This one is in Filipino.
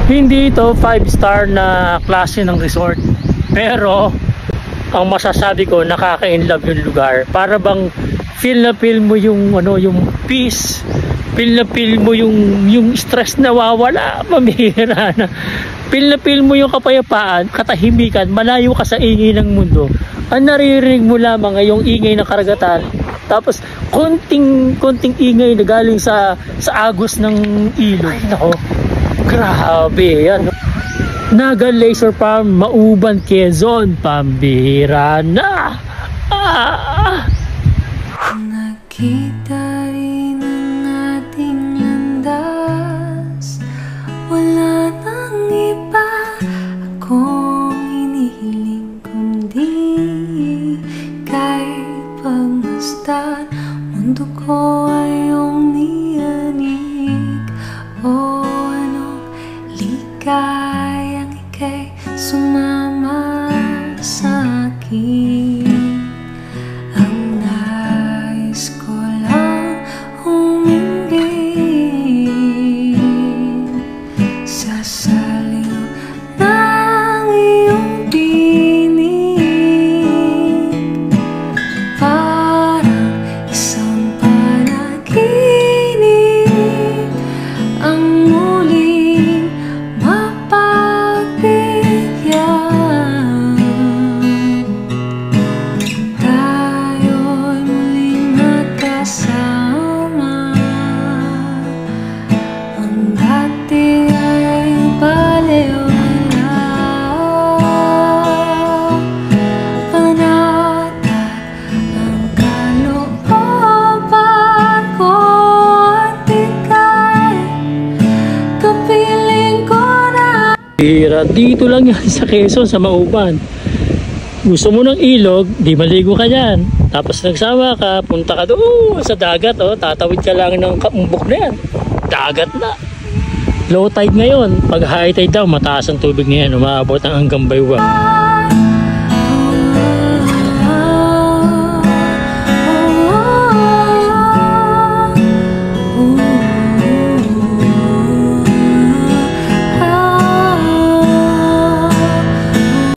Hindi ito 5-star na klase ng resort, pero ang masasabi ko, nakaka-inlove yung lugar. Para bang feel na feel mo yung ano, yung peace, feel na feel mo yung stress na wawala, mamihira na. Feel na feel mo yung kapayapaan, katahimikan, malayo ka sa ingay ng mundo. Ang naririnig mo lamang ay yung ingay ng karagatan. Tapos konting ingay na galing sa agos ng ilog. Nako, grabe yan. Naga Laser Farm, Mauban, Quezon, pambihira na. Nakita rin ang ating landas, wala nang iba akong hinihiling kundi kay pagmasdan. Mundo ko ay iyong niyanig, o anong ligayang ika'y sumama sa akin. Ang nais ko lang huminggin sa saliw ng iyong tinig, parang isang panaginip ang muling mapagbigyan. Tayo'y muling magkasama, ang dati ay baliwala. Panatag ang kalooban ko at ika'y kapiling ko na. Bihira, dito lang yan sa Quezon, sa Mauban. Gusto mo ng ilog, di maligo ka dyan. Tapos nagsama ka, punta ka doon sa dagat, oh, tatawid ka lang ng kaumbok na yan. Dagat na. Low tide ngayon. Pag high tide daw, mataas ang tubig na yan. Umaabot ang hanggang baywang.